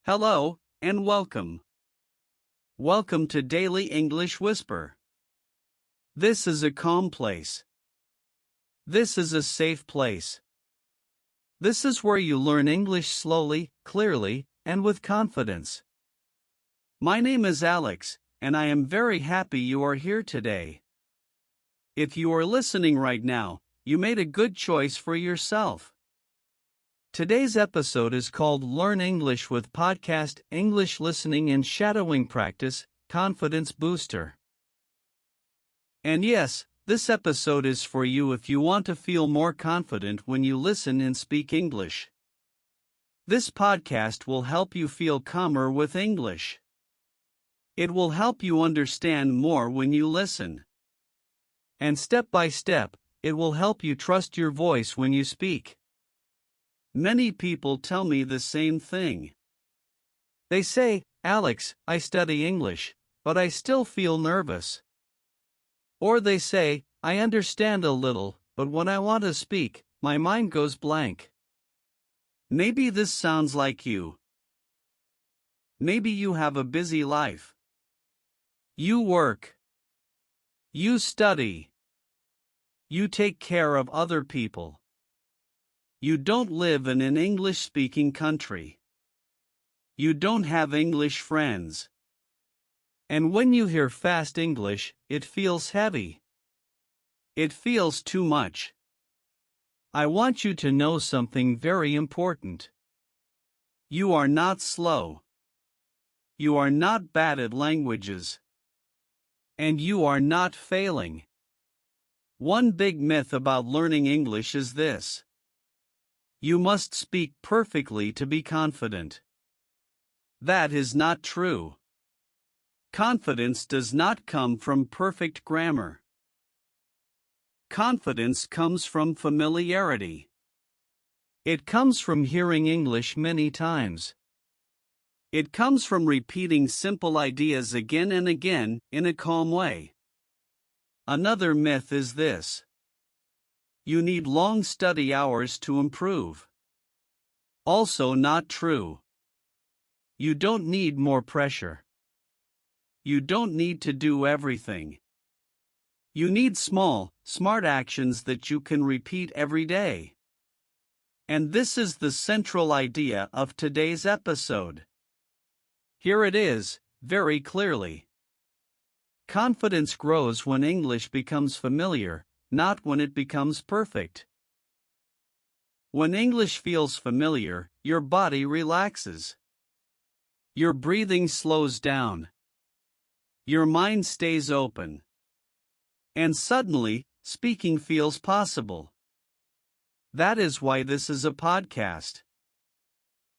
Hello, and welcome. Welcome to Daily English Whisper. This is a calm place. This is a safe place. This is where you learn English slowly, clearly, and with confidence. My name is Alex, and I am very happy you are here today. If you are listening right now, you made a good choice for yourself. Today's episode is called Learn English with Podcast English Listening and Shadowing Practice, Confidence Booster. And yes, this episode is for you if you want to feel more confident when you listen and speak English. This podcast will help you feel calmer with English. It will help you understand more when you listen. And step by step, it will help you trust your voice when you speak. Many people tell me the same thing. They say, Alex, I study English, but I still feel nervous. Or they say, I understand a little, but when I want to speak, my mind goes blank. Maybe this sounds like you. Maybe you have a busy life. You work. You study. You take care of other people. You don't live in an English-speaking country. You don't have English friends. And when you hear fast English, it feels heavy. It feels too much. I want you to know something very important. You are not slow. You are not bad at languages. And you are not failing. One big myth about learning English is this. You must speak perfectly to be confident. That is not true. Confidence does not come from perfect grammar. Confidence comes from familiarity. It comes from hearing English many times. It comes from repeating simple ideas again and again in a calm way. Another myth is this. You need long study hours to improve. Also not true. You don't need more pressure. You don't need to do everything. You need small, smart actions that you can repeat every day. And this is the central idea of today's episode. Here it is, very clearly. Confidence grows when English becomes familiar, not when it becomes perfect. When English feels familiar, your body relaxes. Your breathing slows down. Your mind stays open. And suddenly, speaking feels possible. That is why this is a podcast.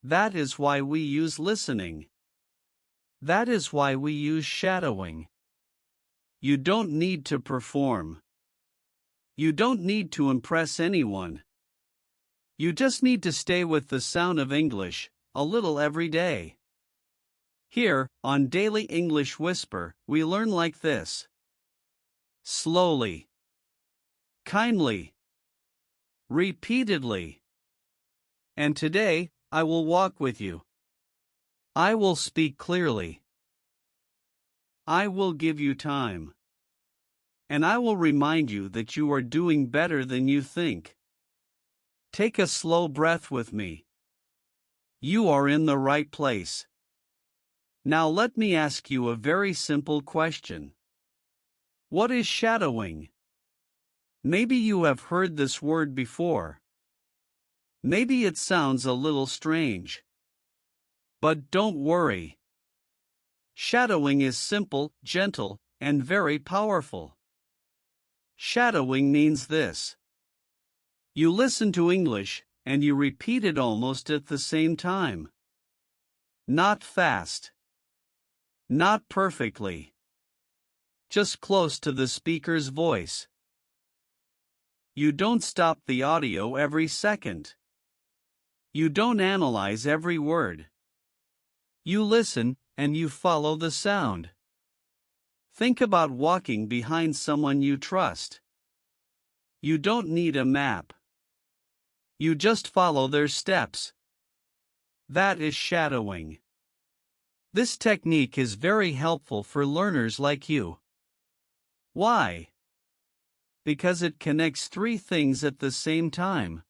That is why we use listening. That is why we use shadowing. You don't need to perform. You don't need to impress anyone. You just need to stay with the sound of English, a little every day. Here, on Daily English Whisper, we learn like this. Slowly. Kindly. Repeatedly. And today, I will walk with you. I will speak clearly. I will give you time. And I will remind you that you are doing better than you think. Take a slow breath with me. You are in the right place. Now let me ask you a very simple question. What is shadowing? Maybe you have heard this word before. Maybe it sounds a little strange. But don't worry. Shadowing is simple, gentle, and very powerful. Shadowing means this. You listen to English, and you repeat it almost at the same time. Not fast. Not perfectly. Just close to the speaker's voice. You don't stop the audio every second. You don't analyze every word. You listen, and you follow the sound. Think about walking behind someone you trust. You don't need a map. You just follow their steps. That is shadowing. This technique is very helpful for learners like you. Why? Because it connects three things at the same time: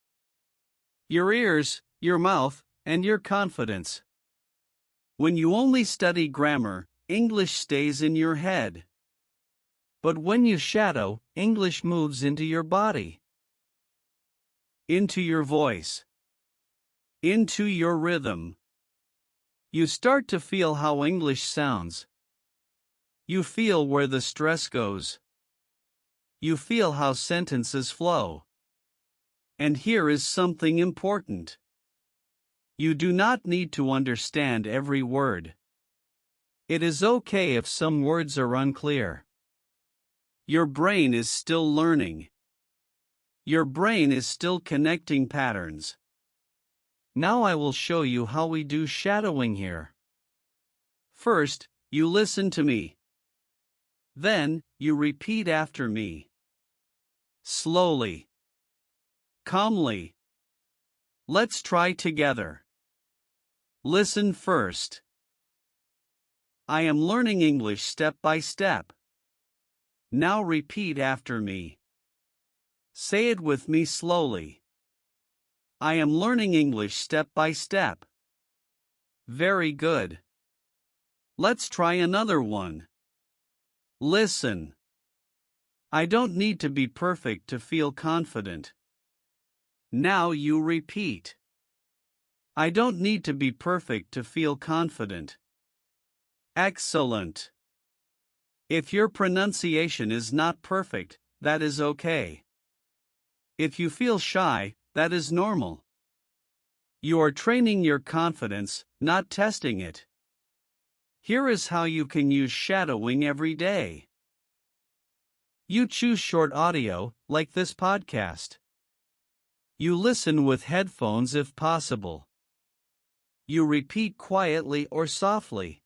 your ears, your mouth, and your confidence. When you only study grammar, English stays in your head. But when you shadow, English moves into your body, into your voice, into your rhythm. You start to feel how English sounds. You feel where the stress goes. You feel how sentences flow. And here is something important. You do not need to understand every word. It is okay if some words are unclear. Your brain is still learning. Your brain is still connecting patterns. Now I will show you how we do shadowing here. First, you listen to me. Then, you repeat after me. Slowly. Calmly. Let's try together. Listen first. I am learning English step by step. Now repeat after me. Say it with me slowly. I am learning English step by step. Very good. Let's try another one. Listen. I don't need to be perfect to feel confident. Now you repeat. I don't need to be perfect to feel confident. Excellent. If your pronunciation is not perfect, that is okay. If you feel shy, that is normal. You are training your confidence, not testing it. Here is how you can use shadowing every day. You choose short audio, like this podcast. You listen with headphones if possible. You repeat quietly or softly.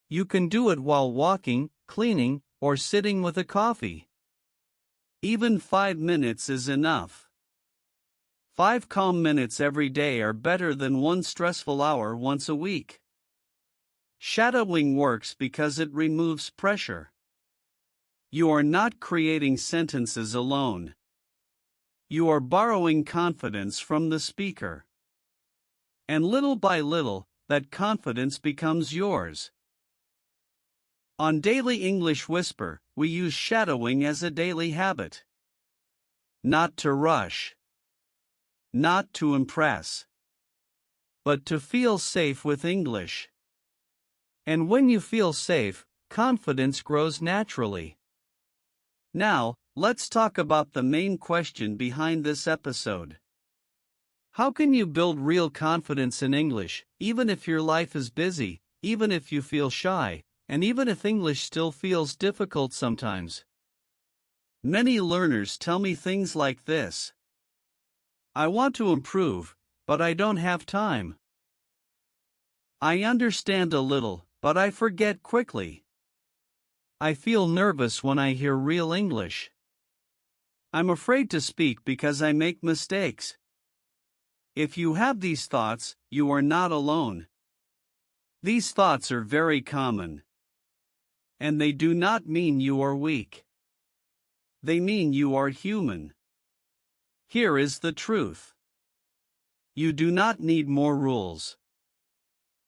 You can do it while walking, cleaning, or sitting with a coffee. Even 5 minutes is enough. 5 calm minutes every day are better than 1 stressful hour once a week. Shadowing works because it removes pressure. You are not creating sentences alone. You are borrowing confidence from the speaker. And little by little, that confidence becomes yours. On Daily English Whisper, we use shadowing as a daily habit. Not to rush. Not to impress. But to feel safe with English. And when you feel safe, confidence grows naturally. Now, let's talk about the main question behind this episode. How can you build real confidence in English, even if your life is busy, even if you feel shy, and even if English still feels difficult sometimes? Many learners tell me things like this. I want to improve, but I don't have time. I understand a little, but I forget quickly. I feel nervous when I hear real English. I'm afraid to speak because I make mistakes. If you have these thoughts, you are not alone. These thoughts are very common. And they do not mean you are weak. They mean you are human. Here is the truth. You do not need more rules.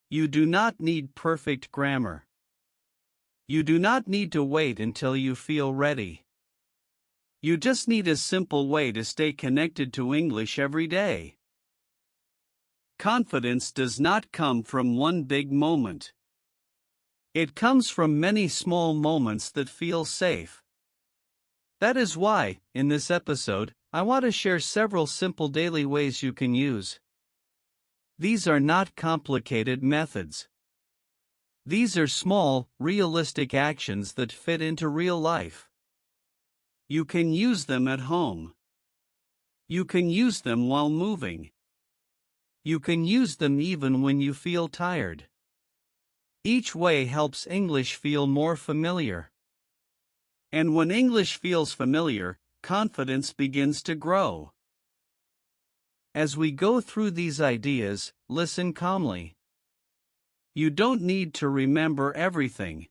You do not need perfect grammar. You do not need to wait until you feel ready. You just need a simple way to stay connected to English every day. Confidence does not come from one big moment. It comes from many small moments that feel safe. That is why, in this episode, I want to share several simple daily ways you can use. These are not complicated methods. These are small, realistic actions that fit into real life. You can use them at home. You can use them while moving. You can use them even when you feel tired. Each way helps English feel more familiar. And when English feels familiar, confidence begins to grow. As we go through these ideas, listen calmly. You don't need to remember everything.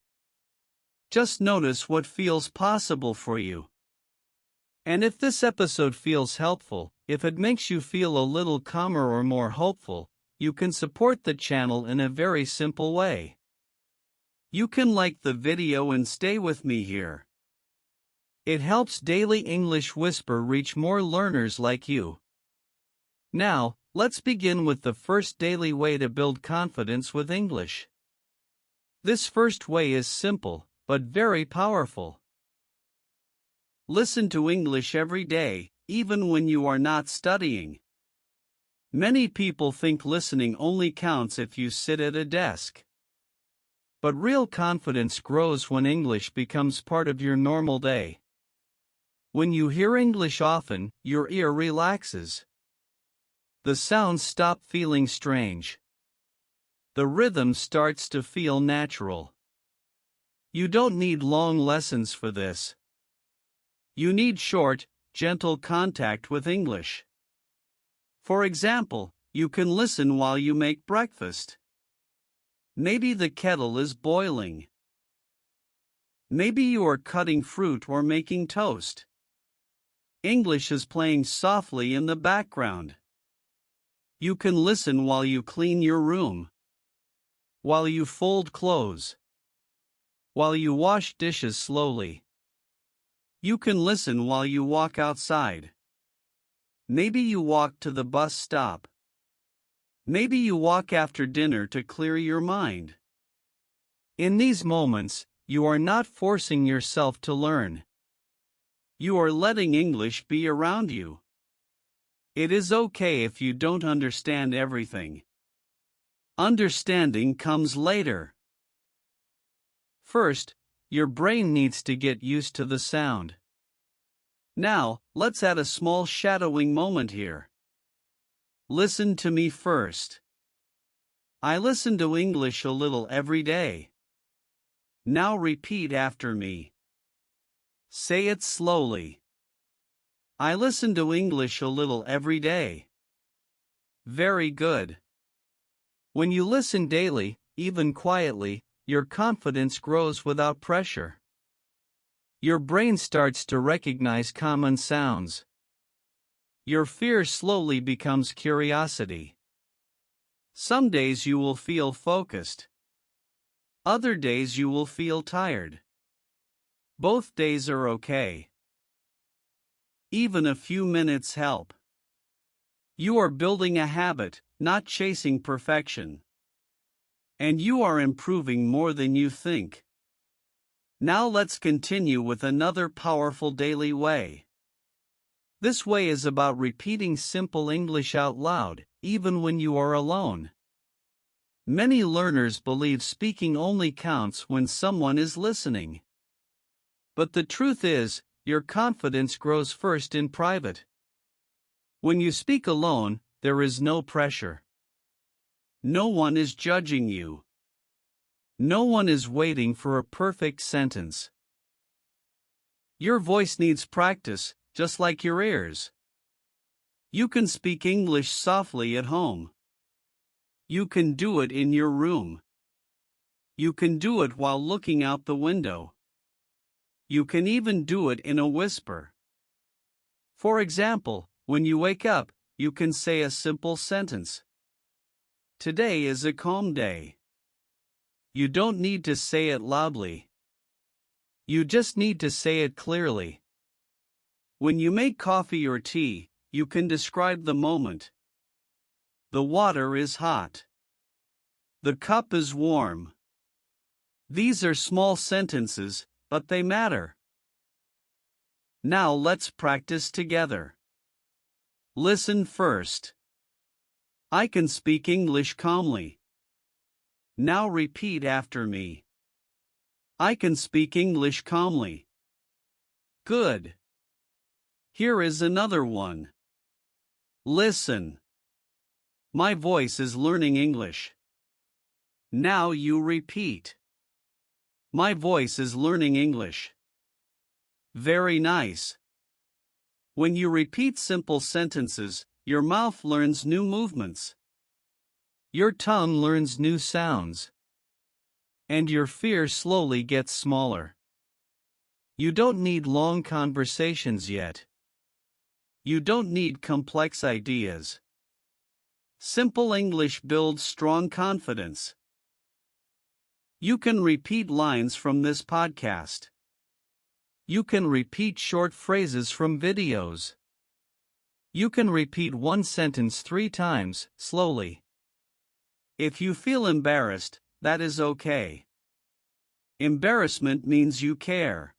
Just notice what feels possible for you. And if this episode feels helpful, if it makes you feel a little calmer or more hopeful, you can support the channel in a very simple way. You can like the video and stay with me here. It helps Daily English Whisper reach more learners like you. Now, let's begin with the first daily way to build confidence with English. This first way is simple, but very powerful. Listen to English every day, even when you are not studying. Many people think listening only counts if you sit at a desk. But real confidence grows when English becomes part of your normal day. When you hear English often, your ear relaxes. The sounds stop feeling strange. The rhythm starts to feel natural. You don't need long lessons for this. You need short, gentle contact with English. For example, you can listen while you make breakfast. Maybe the kettle is boiling. Maybe you are cutting fruit or making toast. English is playing softly in the background. You can listen while you clean your room, while you fold clothes, while you wash dishes slowly. You can listen while you walk outside. Maybe you walk to the bus stop. Maybe you walk after dinner to clear your mind. In these moments, you are not forcing yourself to learn. You are letting English be around you. It is okay if you don't understand everything. Understanding comes later. First, your brain needs to get used to the sound. Now, let's add a small shadowing moment here. Listen to me first. I listen to English a little every day. Now repeat after me. Say it slowly. I listen to English a little every day. Very good. When you listen daily, even quietly, your confidence grows without pressure. Your brain starts to recognize common sounds. Your fear slowly becomes curiosity. Some days you will feel focused. Other days you will feel tired. Both days are okay. Even a few minutes help. You are building a habit, not chasing perfection. And you are improving more than you think. Now let's continue with another powerful daily way. This way is about repeating simple English out loud, even when you are alone. Many learners believe speaking only counts when someone is listening. But the truth is, your confidence grows first in private. When you speak alone, there is no pressure. No one is judging you. No one is waiting for a perfect sentence. Your voice needs practice, just like your ears. You can speak English softly at home. You can do it in your room. You can do it while looking out the window. You can even do it in a whisper. For example, when you wake up, you can say a simple sentence. Today is a calm day. You don't need to say it loudly. You just need to say it clearly. When you make coffee or tea, you can describe the moment. The water is hot. The cup is warm. These are small sentences, but they matter. Now let's practice together. Listen first. I can speak English calmly. Now repeat after me. I can speak English calmly. Good. Here is another one. Listen. My voice is learning English. Now you repeat. My voice is learning English. Very nice. When you repeat simple sentences, your mouth learns new movements. Your tongue learns new sounds. And your fear slowly gets smaller. You don't need long conversations yet. You don't need complex ideas. Simple English builds strong confidence. You can repeat lines from this podcast. You can repeat short phrases from videos. You can repeat one sentence 3 times, slowly. If you feel embarrassed, that is okay. Embarrassment means you care.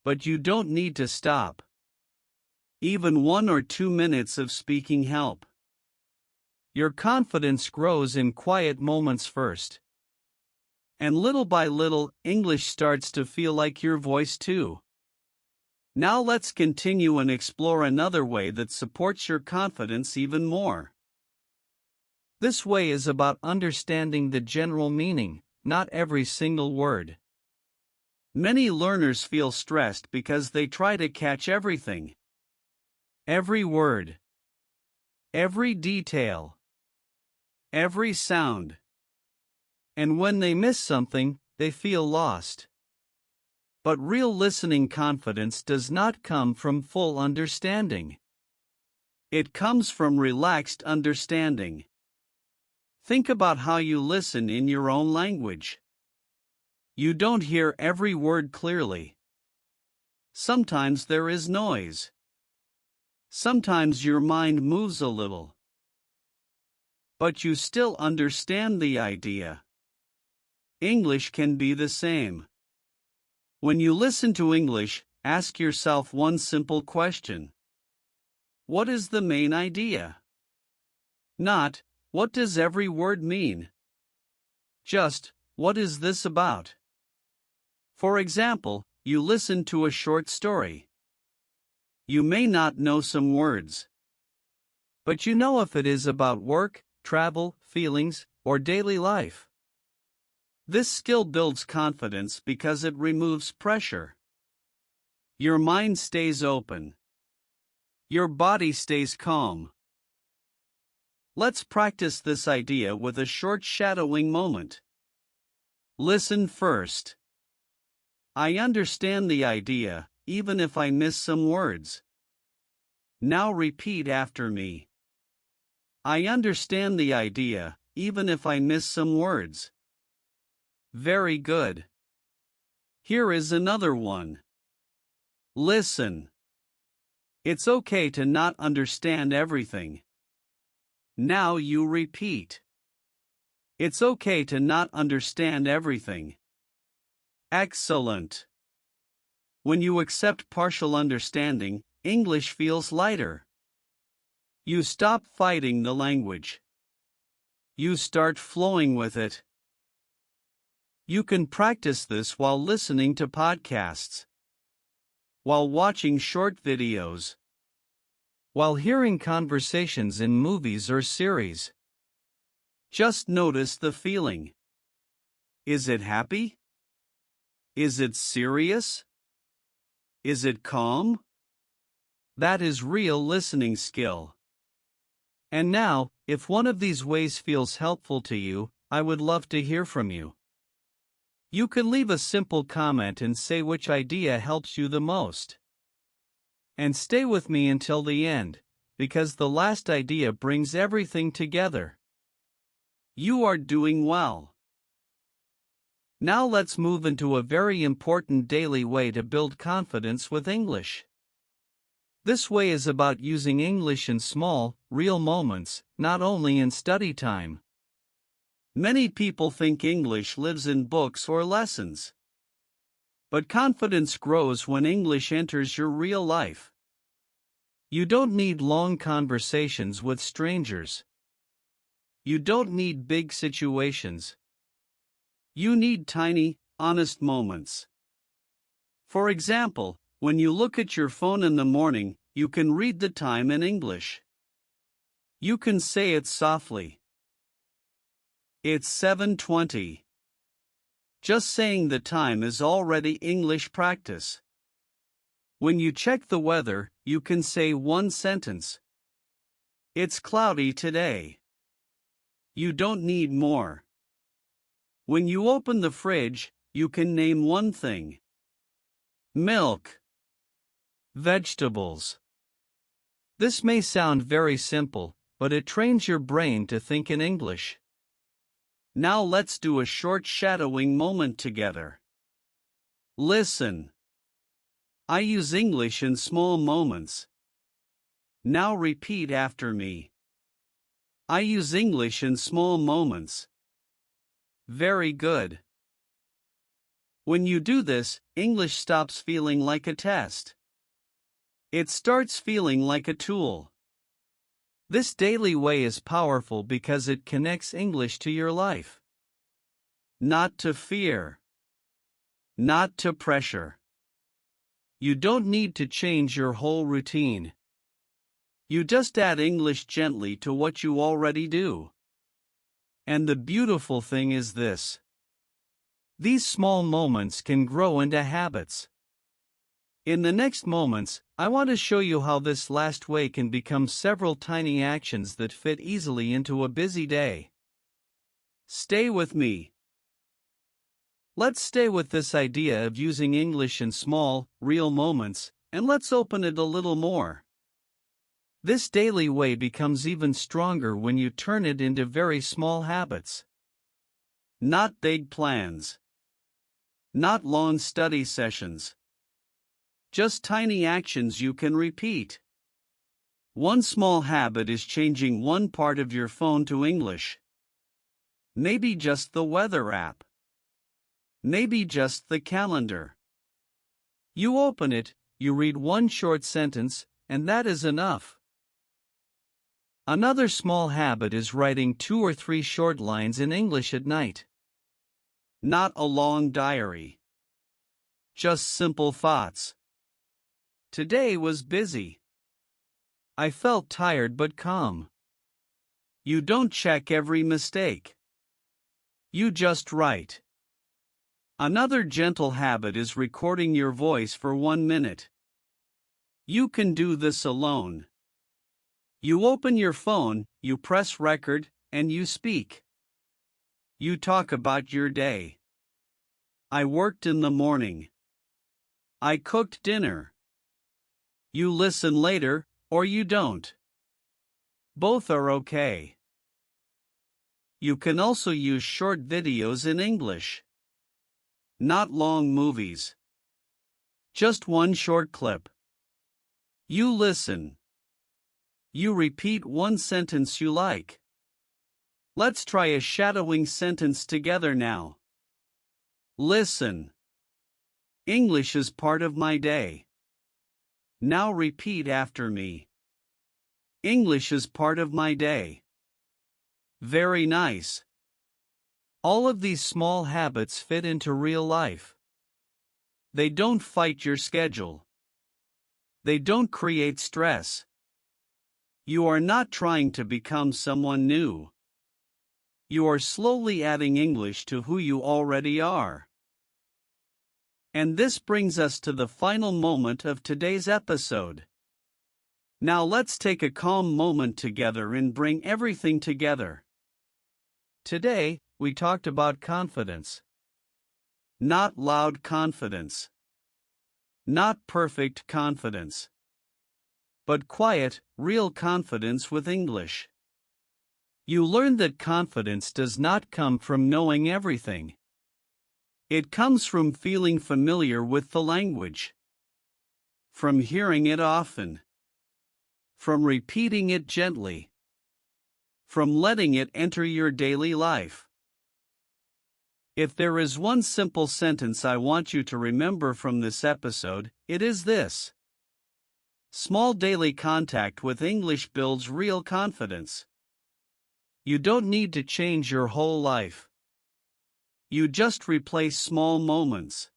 But you don't need to stop. Even 1 or 2 minutes of speaking help. Your confidence grows in quiet moments first. And little by little, English starts to feel like your voice too. Now let's continue and explore another way that supports your confidence even more. This way is about understanding the general meaning, not every single word. Many learners feel stressed because they try to catch everything. Every word. Every detail. Every sound. And when they miss something, they feel lost. But real listening confidence does not come from full understanding. It comes from relaxed understanding. Think about how you listen in your own language. You don't hear every word clearly. Sometimes there is noise. Sometimes your mind moves a little. But you still understand the idea. English can be the same. When you listen to English, ask yourself one simple question. What is the main idea? Not, what does every word mean? Just, what is this about? For example, you listen to a short story. You may not know some words. But you know if it is about work, travel, feelings, or daily life. This skill builds confidence because it removes pressure. Your mind stays open. Your body stays calm. Let's practice this idea with a short shadowing moment. Listen first. I understand the idea, even if I miss some words. Now repeat after me. I understand the idea, even if I miss some words. Very good. Here is another one. Listen. It's okay to not understand everything. Now you repeat. It's okay to not understand everything. Excellent. When you accept partial understanding, English feels lighter. You stop fighting the language. You start flowing with it. You can practice this while listening to podcasts, while watching short videos, while hearing conversations in movies or series. Just notice the feeling. Is it happy? Is it serious? Is it calm? That is real listening skill. And now, if one of these ways feels helpful to you, I would love to hear from you. You can leave a simple comment and say which idea helps you the most. And stay with me until the end, because the last idea brings everything together. You are doing well. Now let's move into a very important daily way to build confidence with English. This way is about using English in small, real moments, not only in study time. Many people think English lives in books or lessons. But confidence grows when English enters your real life. You don't need long conversations with strangers. You don't need big situations. You need tiny, honest moments. For example, when you look at your phone in the morning, you can read the time in English. You can say it softly. It's 7:20. Just saying the time is already English practice. When you check the weather, you can say one sentence. It's cloudy today. You don't need more. When you open the fridge, you can name one thing: milk, vegetables. This may sound very simple, but it trains your brain to think in English. Now let's do a short shadowing moment together. Listen. I use English in small moments. Now repeat after me. I use English in small moments. Very good. When you do this, English stops feeling like a test. It starts feeling like a tool. This daily way is powerful because it connects English to your life. Not to fear. Not to pressure. You don't need to change your whole routine. You just add English gently to what you already do. And the beautiful thing is this: these small moments can grow into habits. In the next moments, I want to show you how this last way can become several tiny actions that fit easily into a busy day. Stay with me. Let's stay with this idea of using English in small, real moments, and let's open it a little more. This daily way becomes even stronger when you turn it into very small habits. Not big plans. Not long study sessions. Just tiny actions you can repeat. One small habit is changing one part of your phone to English. Maybe just the weather app. Maybe just the calendar. You open it, you read one short sentence, and that is enough. Another small habit is writing 2 or 3 short lines in English at night. Not a long diary. Just simple thoughts. Today was busy. I felt tired but calm. You don't check every mistake. You just write. Another gentle habit is recording your voice for 1 minute. You can do this alone. You open your phone, you press record, and you speak. You talk about your day. I worked in the morning. I cooked dinner. You listen later, or you don't. Both are okay. You can also use short videos in English. Not long movies. Just one short clip. You listen. You repeat one sentence you like. Let's try a shadowing sentence together now. Listen. English is part of my day. Now repeat after me. English is part of my day. Very nice. All of these small habits fit into real life. They don't fight your schedule. They don't create stress. You are not trying to become someone new. You are slowly adding English to who you already are. And this brings us to the final moment of today's episode. Now let's take a calm moment together and bring everything together. Today, we talked about confidence. Not loud confidence. Not perfect confidence. But quiet, real confidence with English. You learned that confidence does not come from knowing everything. It comes from feeling familiar with the language. From hearing it often. From repeating it gently. From letting it enter your daily life. If there is one simple sentence I want you to remember from this episode, it is this: small daily contact with English builds real confidence. You don't need to change your whole life. You just replace small moments.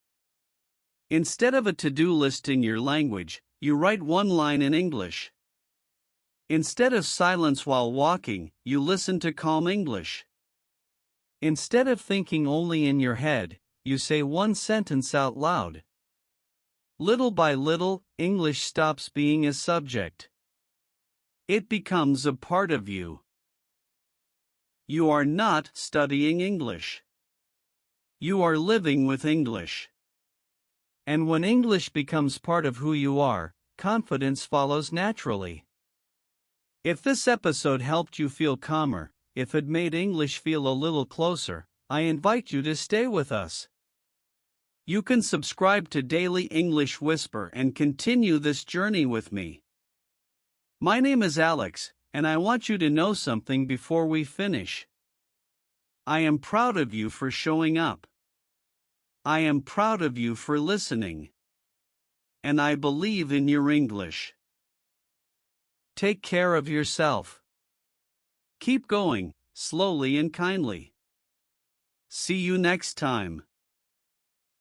Instead of a to-do list in your language, you write one line in English. Instead of silence while walking, you listen to calm English. Instead of thinking only in your head, you say one sentence out loud. Little by little, English stops being a subject. It becomes a part of you. You are not studying English. You are living with English. And when English becomes part of who you are, confidence follows naturally. If this episode helped you feel calmer, if it made English feel a little closer, I invite you to stay with us. You can subscribe to Daily English Whisper and continue this journey with me. My name is Alex, and I want you to know something before we finish. I am proud of you for showing up. I am proud of you for listening. And I believe in your English. Take care of yourself. Keep going, slowly and kindly. See you next time.